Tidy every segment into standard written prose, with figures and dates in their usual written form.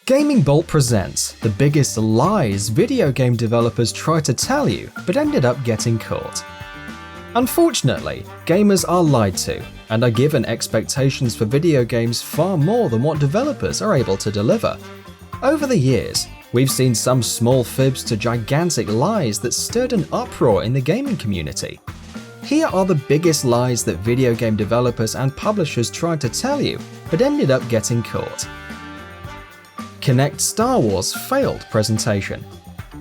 Gaming Bolt presents the biggest lies video game developers try to tell you but ended up getting caught. Unfortunately, gamers are lied to and are given expectations for video games far more than what developers are able to deliver. Over the years, we've seen some small fibs to gigantic lies that stirred an uproar in the gaming community. Here are the biggest lies that video game developers and publishers tried to tell you but ended up getting caught. KINECT Star Wars failed presentation.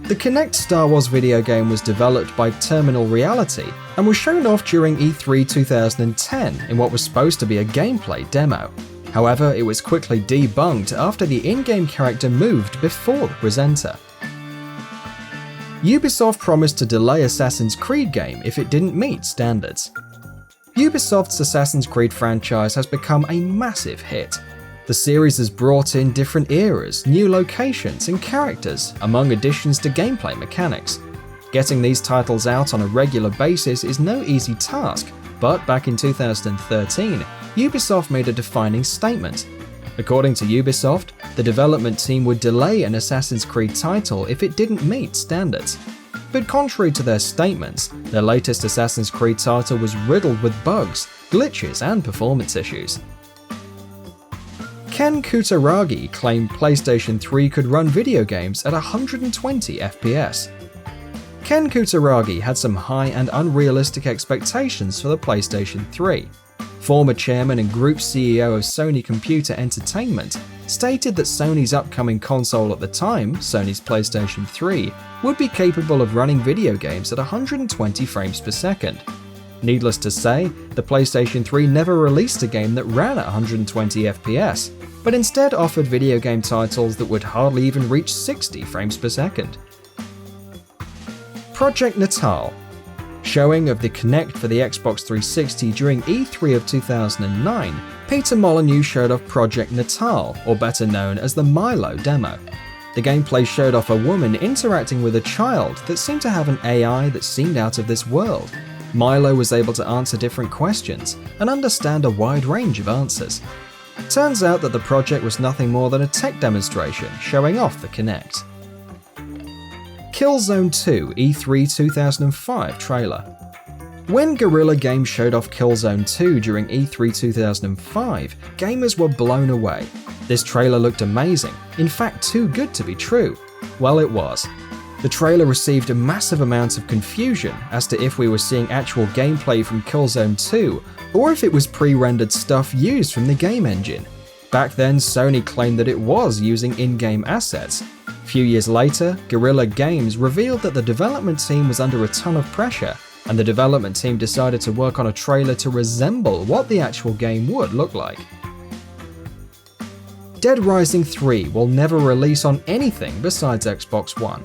The KINECT Star Wars video game was developed by Terminal Reality and was shown off during E3 2010 in what was supposed to be a gameplay demo. However, it was quickly debunked after the in-game character moved before the presenter. Ubisoft promised to delay Assassin's Creed game if it didn't meet standards. Ubisoft's Assassin's Creed franchise has become a massive hit. The series has brought in different eras, new locations and characters, among additions to gameplay mechanics. Getting these titles out on a regular basis is no easy task, but back in 2013, Ubisoft made a defining statement. According to Ubisoft, the development team would delay an Assassin's Creed title if it didn't meet standards. But contrary to their statements, their latest Assassin's Creed title was riddled with bugs, glitches and performance issues. Kutaragi claimed PlayStation 3 could run video games at 120 FPS. Ken Kutaragi had some high and unrealistic expectations for the PlayStation 3. Former chairman and group CEO of Sony Computer Entertainment stated that Sony's upcoming console at the time, Sony's PlayStation 3, would be capable of running video games at 120 frames per second. Needless to say, the PlayStation 3 never released a game that ran at 120 FPS, but instead offered video game titles that would hardly even reach 60 frames per second. Project NATAL. Showing of the KINECT for the Xbox 360 during E3 of 2009, Peter Molyneux showed off Project NATAL, or better known as the Milo demo. The gameplay showed off a woman interacting with a child that seemed to have an AI that seemed out of this world. Milo was able to answer different questions and understand a wide range of answers. Turns out that the project was nothing more than a tech demonstration showing off the KINECT. KILLZONE 2 E3 2005 trailer. When Guerrilla Games showed off KILLZONE 2 during E3 2005, gamers were blown away. This trailer looked amazing, in fact too good to be true. Well, it was. The trailer received a massive amount of confusion as to if we were seeing actual gameplay from KILLZONE 2 or if it was pre-rendered stuff used from the game engine. Back then, Sony claimed that it was using in-game assets. A few years later, Guerrilla Games revealed that the development team was under a ton of pressure, and the development team decided to work on a trailer to resemble what the actual game would look like. Dead Rising 3 will never release on anything besides Xbox One.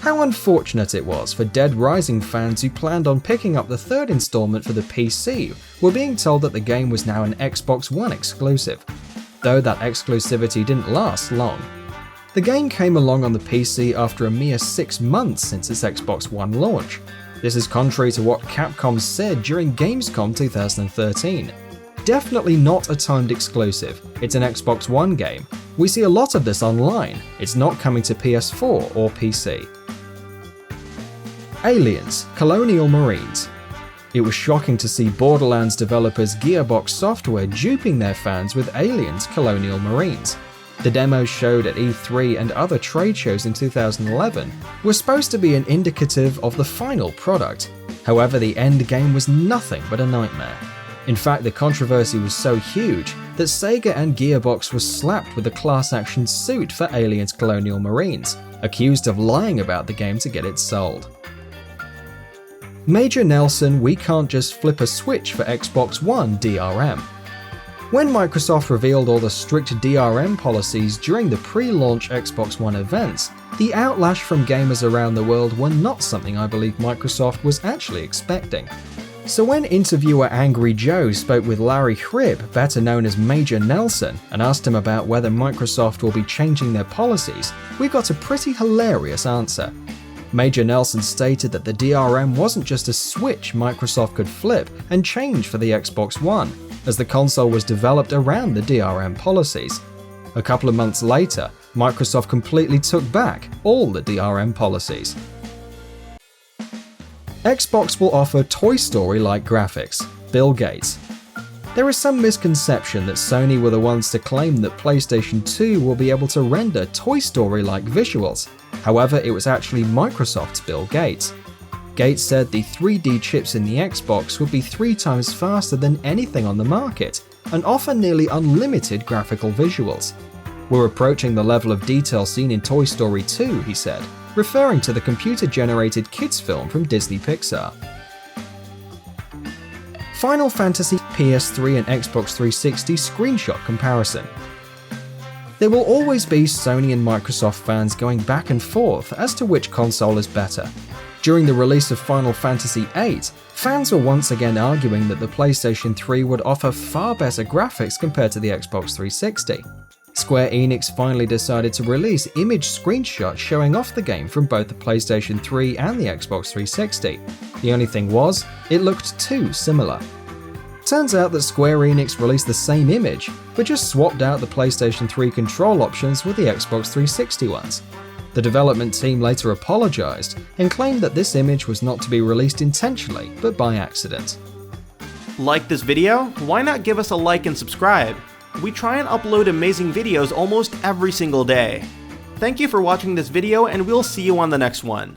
How unfortunate it was for Dead Rising fans who planned on picking up the third installment for the PC were being told that the game was now an Xbox One exclusive, though that exclusivity didn't last long. The game came along on the PC after a mere 6 months since its Xbox One launch. This is contrary to what Capcom said during Gamescom 2013. Definitely not a timed exclusive, it's an Xbox One game. We see a lot of this online, it's not coming to PS4 or PC. Aliens, Colonial Marines. It was shocking to see Borderlands developers Gearbox Software duping their fans with Aliens, Colonial Marines. The demos showed at E3 and other trade shows in 2011 were supposed to be an indicative of the final product. However, the end game was nothing but a nightmare. In fact, the controversy was so huge that Sega and Gearbox were slapped with a class action suit for Aliens Colonial Marines, accused of lying about the game to get it sold. Major Nelson, we can't just flip a switch for Xbox One DRM. When Microsoft revealed all the strict DRM policies during the pre-launch Xbox One events, the outlash from gamers around the world were not something I believe Microsoft was actually expecting. So when interviewer Angry Joe spoke with Larry Hryb, better known as Major Nelson, and asked him about whether Microsoft will be changing their policies, we got a pretty hilarious answer. Major Nelson stated that the DRM wasn't just a switch Microsoft could flip and change for the Xbox One, as the console was developed around the DRM policies. A couple of months later, Microsoft completely took back all the DRM policies. Xbox will offer Toy Story-like graphics. Bill Gates. There is some misconception that Sony were the ones to claim that PlayStation 2 will be able to render Toy Story-like visuals. However, it was actually Microsoft's Bill Gates. Gates said the 3D chips in the Xbox would be 3 times faster than anything on the market and offer nearly unlimited graphical visuals. We're approaching the level of detail seen in Toy Story 2, he said, referring to the computer-generated kids film from Disney Pixar. Final Fantasy PS3 and Xbox 360 screenshot comparison. There will always be Sony and Microsoft fans going back and forth as to which console is better. During the release of Final Fantasy VIII, fans were once again arguing that the PlayStation 3 would offer far better graphics compared to the Xbox 360. Square Enix finally decided to release image screenshots showing off the game from both the PlayStation 3 and the Xbox 360. The only thing was, it looked too similar. Turns out that Square Enix released the same image, but just swapped out the PlayStation 3 control options with the Xbox 360 ones. The development team later apologized and claimed that this image was not to be released intentionally, but by accident. Like this video? Why not give us a like and subscribe? We try and upload amazing videos almost every single day. Thank you for watching this video, and we'll see you on the next one.